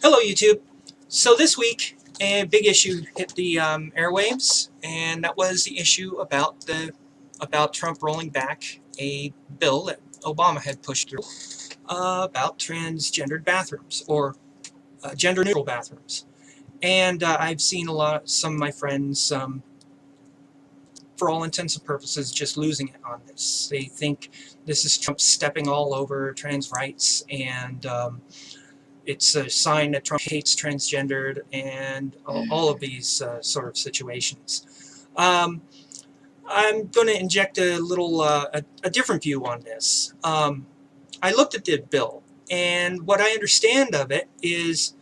Hello, YouTube. So this week, a big issue hit the airwaves, and that was the issue about Trump rolling back a bill that Obama had pushed through about transgendered bathrooms or gender-neutral bathrooms. And I've seen some of my friends, for all intents and purposes, just losing it on this. They think this is Trump stepping all over trans rights and it's a sign that Trump hates transgendered and all of these sort of situations. I'm going to inject a little, a different view on this. I looked at the bill, and what I understand of it is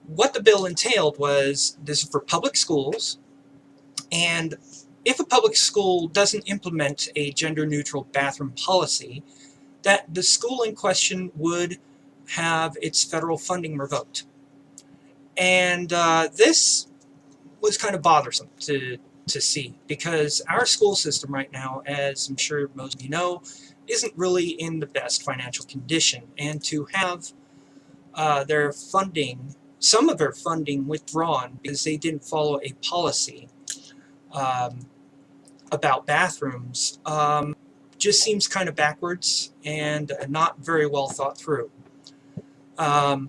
what the bill entailed was this is for public schools, and if a public school doesn't implement a gender-neutral bathroom policy, that the school in question would have its federal funding revoked. And this was kind of bothersome to see, because our school system right now, as I'm sure most of you know, isn't really in the best financial condition. And to have their funding, some of their funding withdrawn because they didn't follow a policy about bathrooms just seems kind of backwards and not very well thought through. I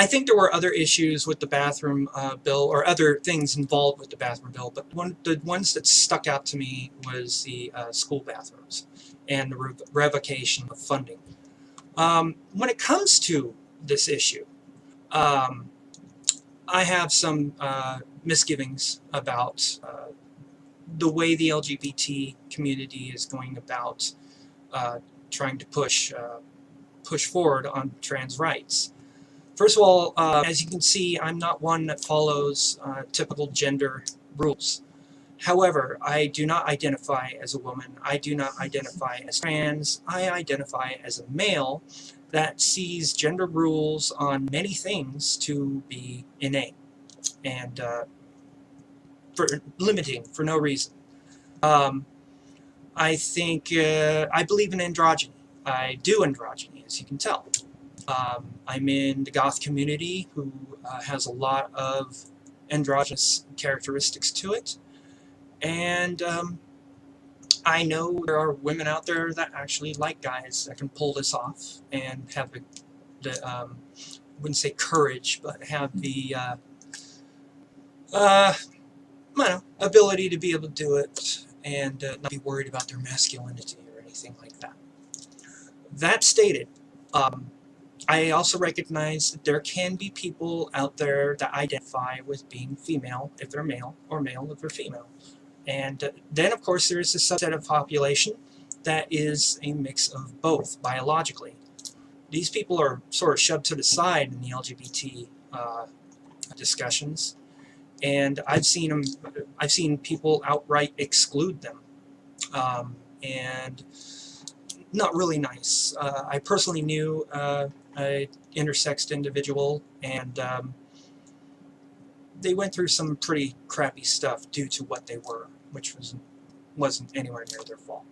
think there were other issues with the bathroom bill, or other things involved with the bathroom bill, but the ones that stuck out to me was the school bathrooms and the revocation of funding. When it comes to this issue, I have some misgivings about the way the LGBT community is going about trying to push forward on trans rights. First of all, as you can see, I'm not one that follows typical gender rules. However, I do not identify as a woman. I do not identify as trans. I identify as a male that sees gender rules on many things to be innate and for limiting for no reason. I think I believe in androgyny. I do androgyny, as you can tell. I'm in the goth community, who has a lot of androgynous characteristics to it, and I know there are women out there that actually like guys that can pull this off and have the I wouldn't say courage, but have the ability to be able to do it and not be worried about their masculinity or anything like that. That stated, I also recognize that there can be people out there that identify with being female if they're male, or male if they're female. And then, of course, there is a subset of population that is a mix of both biologically. These people are sort of shoved to the side in the LGBT discussions, and I've seen people outright exclude them, and not really nice. I personally knew a intersexed individual, and they went through some pretty crappy stuff due to what they were, which wasn't anywhere near their fault.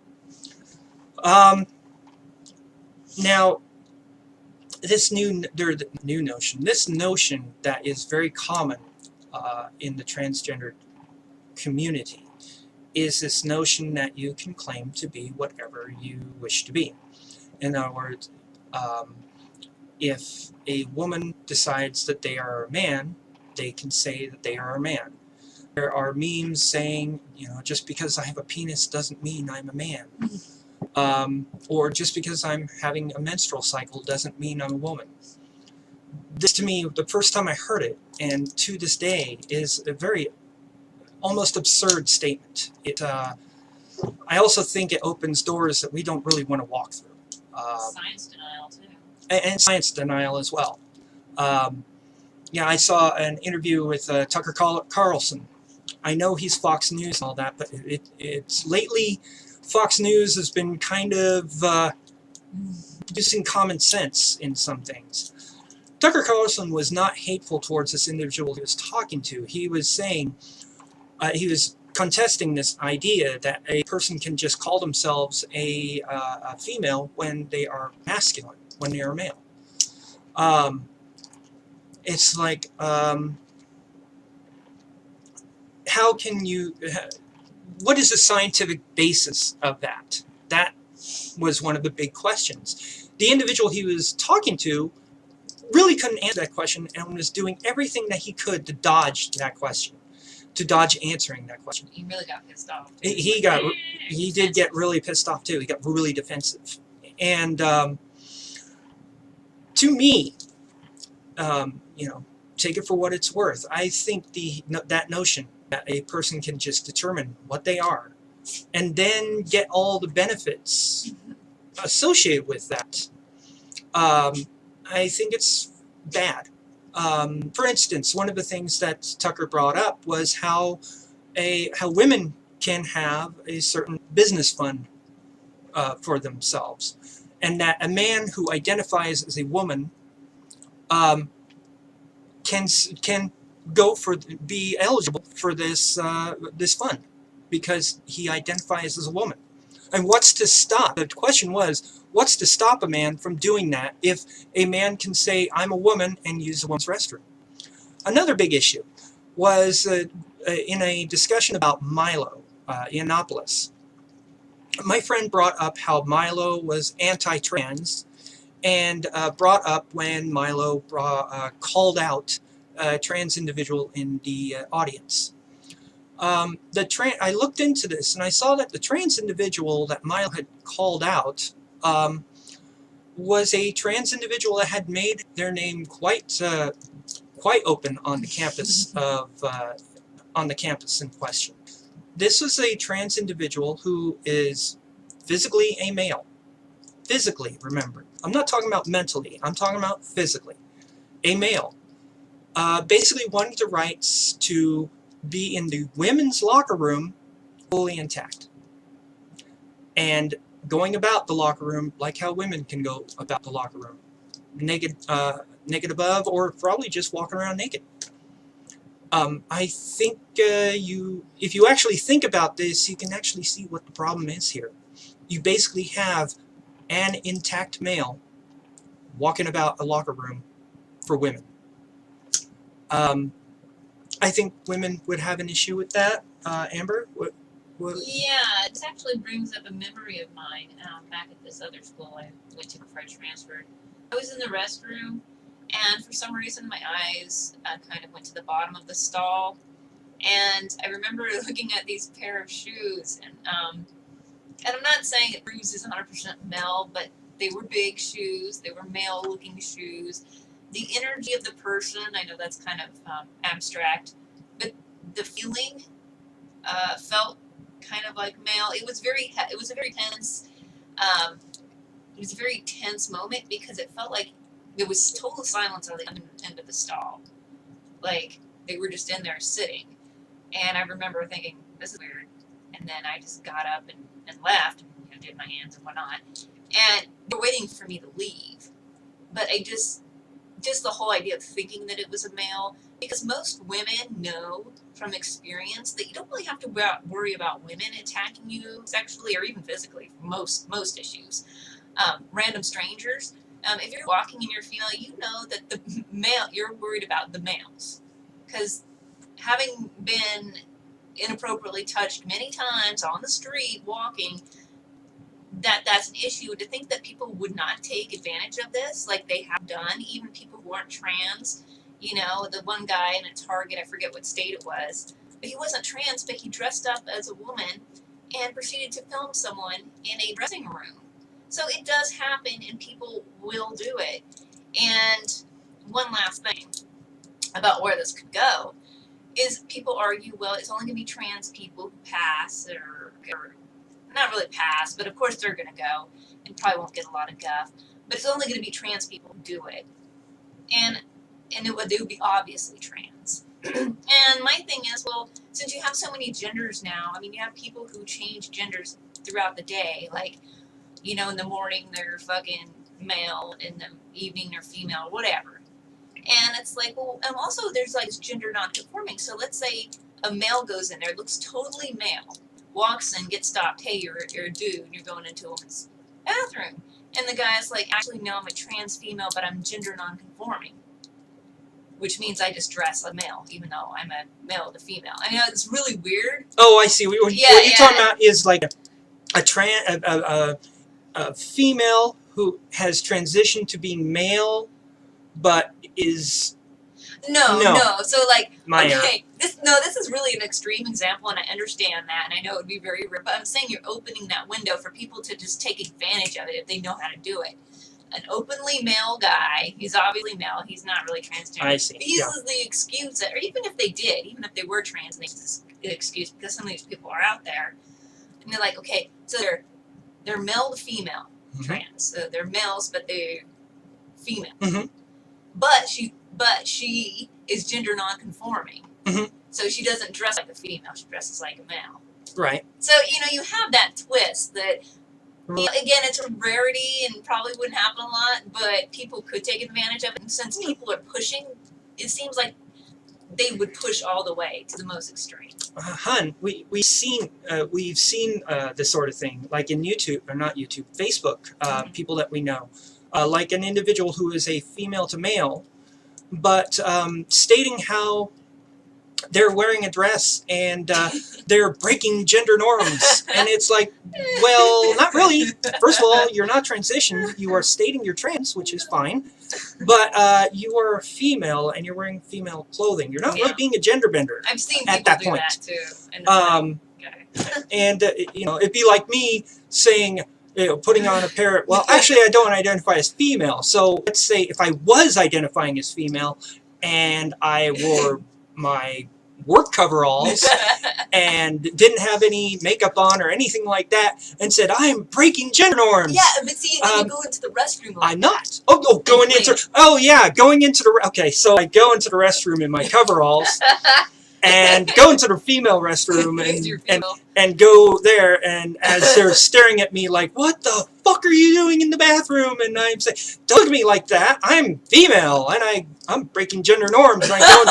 Now, this notion that is very common in the transgender community is this notion that you can claim to be whatever you wish to be. In other words, if a woman decides that they are a man, they can say that they are a man. There are memes saying, just because I have a penis doesn't mean I'm a man. Or just because I'm having a menstrual cycle doesn't mean I'm a woman. This, to me, the first time I heard it, and to this day, is a very almost absurd statement. I also think it opens doors that we don't really want to walk through. Science denial, too. And science denial as well. Yeah, I saw an interview with Tucker Carlson. I know he's Fox News and all that, but it's lately Fox News has been kind of using common sense in some things. Tucker Carlson was not hateful towards this individual he was talking to. He was saying, he was contesting this idea that a person can just call themselves a female when they are masculine, when they are male. it's like, how can you, what is the scientific basis of that? That was one of the big questions. The individual he was talking to really couldn't answer that question and was doing everything that he could to dodge that question, to dodge answering that question. He really got pissed off. He did get really pissed off too. He got really defensive. And to me, take it for what it's worth. I think that notion that a person can just determine what they are and then get all the benefits associated with that, I think it's bad. For instance, one of the things that Tucker brought up was how women can have a certain business fund for themselves, and that a man who identifies as a woman can be eligible for this fund because he identifies as a woman. And what's to stop? The question was, what's to stop a man from doing that if a man can say, I'm a woman, and use a woman's restroom? Another big issue was in a discussion about Milo, Yiannopoulos. My friend brought up how Milo was anti-trans, and brought up when Milo called out a trans individual in the audience. I looked into this and I saw that the trans individual that Milo had called out was a trans individual that had made their name quite open on the campus in question. This was a trans individual who is physically a male. Physically, remember. I'm not talking about mentally. I'm talking about physically. A male. Basically wanted the rights to be in the women's locker room fully intact. And going about the locker room like how women can go about the locker room. Naked above, or probably just walking around naked. I think if you actually think about this, you can actually see what the problem is here. You basically have an intact male walking about a locker room for women. I think women would have an issue with that. Amber? What? Yeah, it actually brings up a memory of mine back at this other school I went to before I transferred. I was in the restroom, and for some reason my eyes kind of went to the bottom of the stall, and I remember looking at these pair of shoes, and I'm not saying that Bruce is 100% male, but they were big shoes, they were male-looking shoes. The energy of the person, I know that's kind of abstract, but the feeling felt kind of like male. It was a very tense. It was a very tense moment because it felt like there was total silence on the end of the stall, like they were just in there sitting. And I remember thinking, this is weird. And then I just got up and left, and did my hands and whatnot. And they're waiting for me to leave, but I just the whole idea of thinking that it was a male, because most women know from experience that you don't really have to worry about women attacking you sexually or even physically for most issues. Random strangers, if you're walking and you're female, you know that the male, you're worried about the males, because having been inappropriately touched many times on the street walking, that's an issue. To think that people would not take advantage of this, like they have done, even people who aren't trans. You know, the one guy in a Target, I forget what state it was, but he wasn't trans, but he dressed up as a woman and proceeded to film someone in a dressing room. So it does happen, and people will do it. And one last thing about where this could go is people argue, well, it's only going to be trans people who pass, or not really pass, but of course they're going to go and probably won't get a lot of guff. But it's only going to be trans people who do it. And they would be obviously trans. And my thing is, well, since you have so many genders now, I mean, you have people who change genders throughout the day. Like, you know, in the morning they're fucking male, in the evening they're female, whatever. And it's like, well, and also there's like gender non-conforming. So let's say a male goes in there, looks totally male, walks in, gets stopped. Hey, you're a dude, and you're going into a woman's bathroom. And the guy's like, actually, no, I'm a trans female, but I'm gender non-conforming. which means I just dress a male, even though I'm a male to female. I mean, it's really weird. Oh, I see. What you're talking about is like a female who has transitioned to being male, but is No. So like, my error. okay, this is really an extreme example, and I understand that, and I know it would be very weird, but I'm saying you're opening that window for people to just take advantage of it if they know how to do it. An openly male guy, he's obviously male, he's not really transgender. I see. He uses the excuse that, or even if they were trans, they use the excuse because some of these people are out there, and they're like, okay, so they're male to female trans, so they're males, but they're female. But she is gender non-conforming. So she doesn't dress like a female, she dresses like a male. Right. So, you have that twist that, again, it's a rarity and probably wouldn't happen a lot, but people could take advantage of it. And since people are pushing, it seems like they would push all the way to the most extreme. Hun, we've seen this sort of thing, like in YouTube, or not YouTube, Facebook, people that we know. Like an individual who is a female to male, but stating how they're wearing a dress and they're breaking gender norms. And it's like, well, not really. First of all, you're not transitioned. You are stating you're trans, which is fine. But you are a female and you're wearing female clothing. You're not really being a gender bender. I've seen at people that do point. that too. And it'd be like me saying, putting on a pair. Well, actually, I don't identify as female. So let's say if I was identifying as female, and I wore my work coveralls and didn't have any makeup on or anything like that, and said I'm breaking gender norms. Yeah, but see, then you go into the restroom. I'm not. Going into the. Okay, so I go into the restroom in my coveralls. And go into the female restroom and go there, and as they're staring at me like, what the fuck are you doing in the bathroom? And I'm saying, don't look at me like that. I'm female, and I'm breaking gender norms. And I go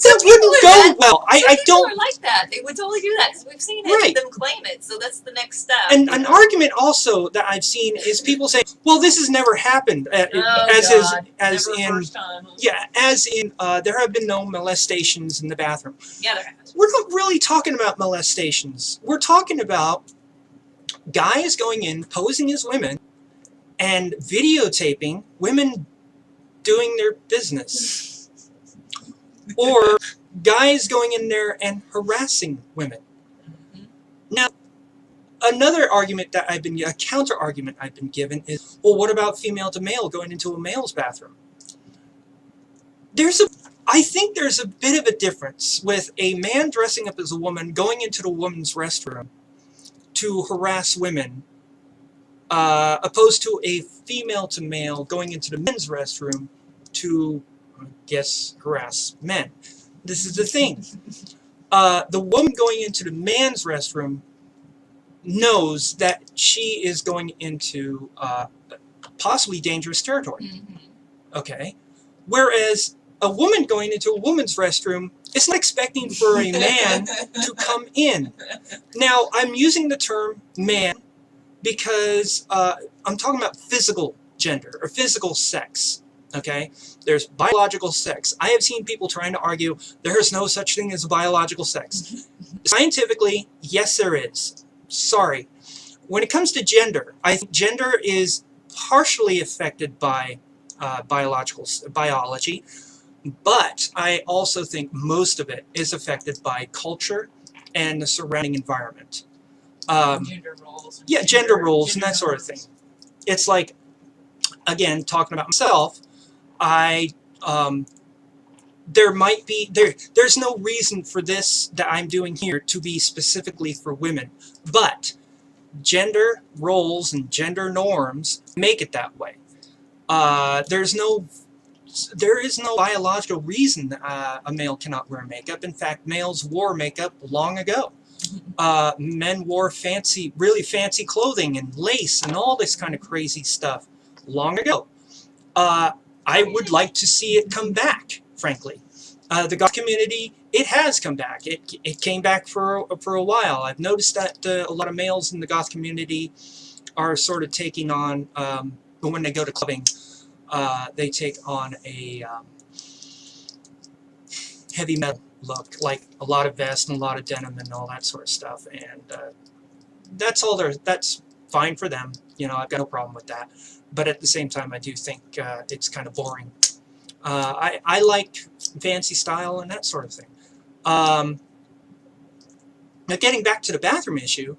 that wouldn't go well. I don't. People are like that. They would totally do that because we've seen them claim it. So that's the next step. And an argument also that I've seen is people saying, well, this has never happened. There have been no molestations in the bathroom. Yeah, there has. We're not really talking about molestations. We're talking about guys going in, posing as women, and videotaping women doing their business. Or guys going in there and harassing women. Now, another argument that a counter argument I've been given is, well, what about female to male going into a male's bathroom? I think there's a bit of a difference with a man dressing up as a woman going into the woman's restroom to harass women, opposed to a female to male going into the men's restroom to, I guess, harass men. This is the thing. The woman going into the man's restroom knows that she is going into possibly dangerous territory. Okay? Whereas a woman going into a woman's restroom is not expecting for a man to come in. Now, I'm using the term man because I'm talking about physical gender or physical sex. Okay? There's biological sex. I have seen people trying to argue there is no such thing as biological sex. Scientifically, yes, there is. Sorry. When it comes to gender, I think gender is partially affected by biology, but I also think most of it is affected by culture and the surrounding environment. Gender roles. Yeah, gender roles and that sort of thing. It's like, again, talking about myself, there's no reason for this that I'm doing here to be specifically for women, but gender roles and gender norms make it that way. There is no biological reason a male cannot wear makeup. In fact, males wore makeup long ago. Men wore really fancy clothing and lace and all this kind of crazy stuff long ago. I would like to see it come back, frankly. The goth community, it has come back. It came back for a while. I've noticed that a lot of males in the goth community are sort of taking on, when they go to clubbing, They take on a heavy metal look, like a lot of vest and a lot of denim and all that sort of stuff. And that's fine for them. I've got no problem with that. But at the same time, I do think it's kind of boring. I like fancy style and that sort of thing. Now, getting back to the bathroom issue,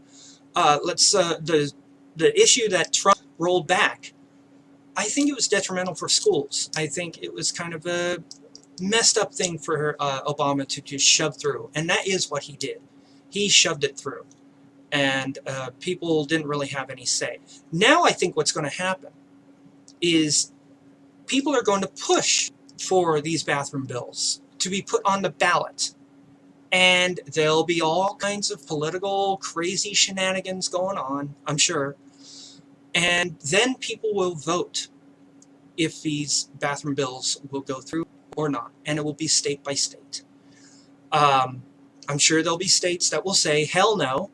the issue that Trump rolled back. I think it was detrimental for schools. I think it was kind of a messed up thing for Obama to just shove through, and that is what he did. He shoved it through, and people didn't really have any say. Now I think what's going to happen is people are going to push for these bathroom bills to be put on the ballot, and there'll be all kinds of political crazy shenanigans going on, I'm sure, and then people will vote if these bathroom bills will go through or not, and it will be state by state. I'm sure there'll be states that will say hell no,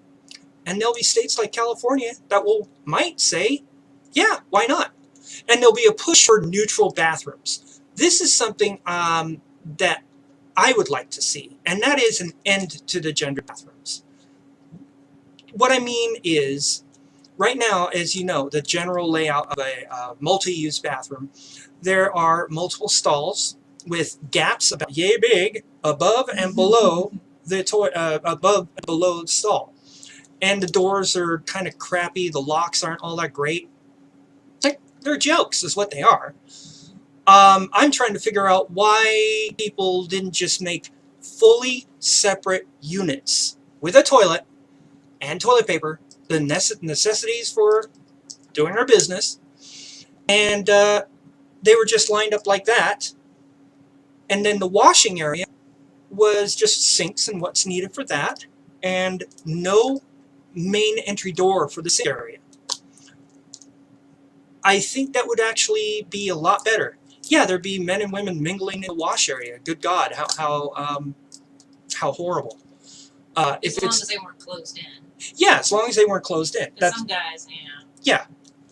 and there'll be states like California that might say, yeah, why not? And there'll be a push for neutral bathrooms. This is something that I would like to see, and that is an end to the gender bathrooms. What I mean is, right now, as you know, the general layout of a multi-use bathroom, there are multiple stalls with gaps about yay big above and below above and below the stall. And the doors are kind of crappy. The locks aren't all that great. They're jokes, is what they are. I'm trying to figure out why people didn't just make fully separate units with a toilet and toilet paper, the necessities for doing our business, and they were just lined up like that. And then the washing area was just sinks and what's needed for that, and no main entry door for the sink area. I think that would actually be a lot better. Yeah, there'd be men and women mingling in the wash area. Good God, how horrible. As long as they weren't closed in. Yeah, as long as they weren't closed in. Some guys, yeah.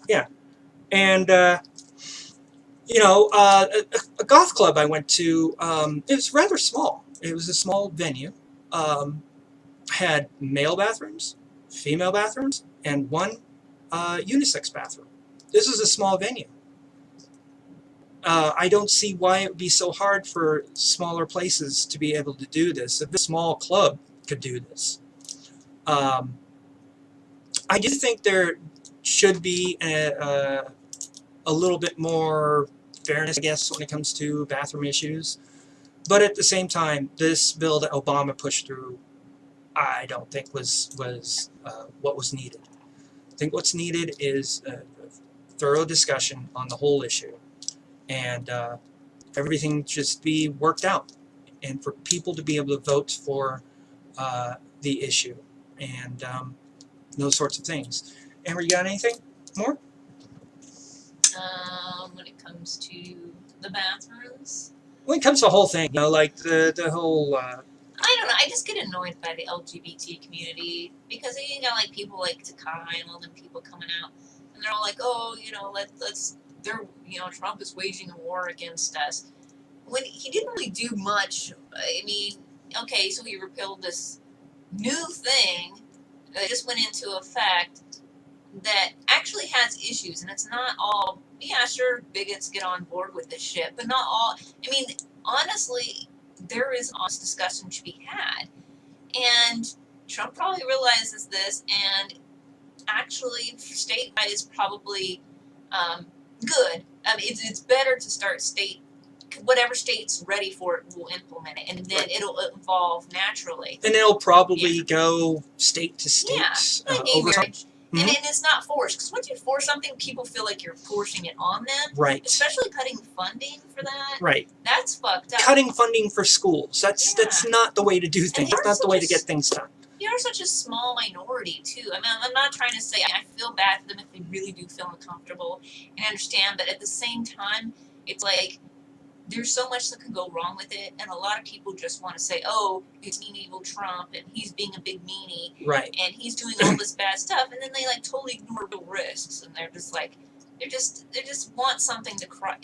Yeah. And, a goth club I went to, it was rather small. It was a small venue. Had male bathrooms, female bathrooms, and one unisex bathroom. This is a small venue. I don't see why it would be so hard for smaller places to be able to do this. If a small club could do this. I do think there should be a little bit more fairness, I guess, when it comes to bathroom issues. But at the same time, this bill that Obama pushed through, I don't think was what was needed. I think what's needed is a thorough discussion on the whole issue, and everything just be worked out, and for people to be able to vote for the issue, and those sorts of things. Amber, you got anything more? When it comes to the bathrooms? When it comes to the whole thing, like the whole... I don't know, I just get annoyed by the LGBT community, because you got like people like Takai and all them people coming out, and they're all like, oh, Trump is waging a war against us. When he didn't really do much. I mean, okay, so he repealed this new thing that just went into effect that actually has issues, and it's not all, yeah, sure, bigots get on board with this shit, but not all. I mean, honestly, there is honest discussion to be had, and Trump probably realizes this, and actually, statewide is probably good. I mean, it's better to start whatever state's ready for it will implement it, and then Right. It'll evolve naturally. And it'll probably go state to state Like over time. marriage. And it's not forced, because once you force something, people feel like you're forcing it on them. Right. Especially cutting funding for that. Right. That's fucked up. Cutting funding for schools. That's not the way to do things. That's not the way to get things done. You're such a small minority, too. I mean, I'm not trying to say I feel bad for them if they really do feel uncomfortable, and I understand, but at the same time, it's like, there's so much that could go wrong with it, and a lot of people just want to say, oh, it's mean evil Trump, and he's being a big meanie, Right. and he's doing all this bad stuff, and then they like totally ignore real risks, and they're just like, they just want something to cry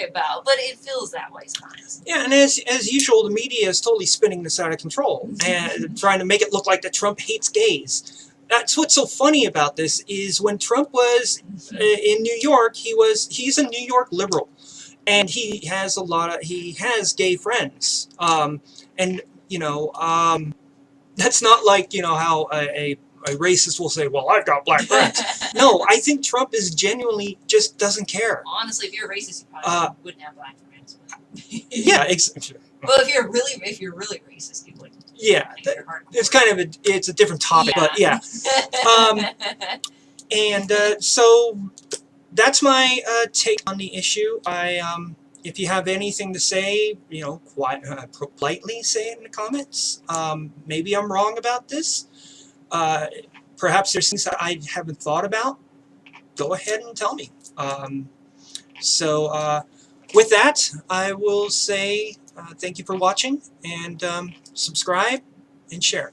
about, but it feels that way sometimes. Yeah, and as usual, the media is totally spinning this out of control and trying to make it look like that Trump hates gays. That's what's so funny about this is when Trump was in New York, he's a New York liberal, and he has gay friends, and that's not like how a racist will say, well, I've got black friends. No, I think Trump is genuinely just doesn't care. Honestly, if you're a racist, you probably wouldn't have black friends. Yeah, exactly. Well, if you're really racist, you wouldn't. Yeah, it's kind of it's a different topic, but yeah. So that's my take on the issue. If you have anything to say, politely say it in the comments. Maybe I'm wrong about this. Perhaps there's things that I haven't thought about. Go ahead and tell me. With that, I will say thank you for watching, and subscribe and share.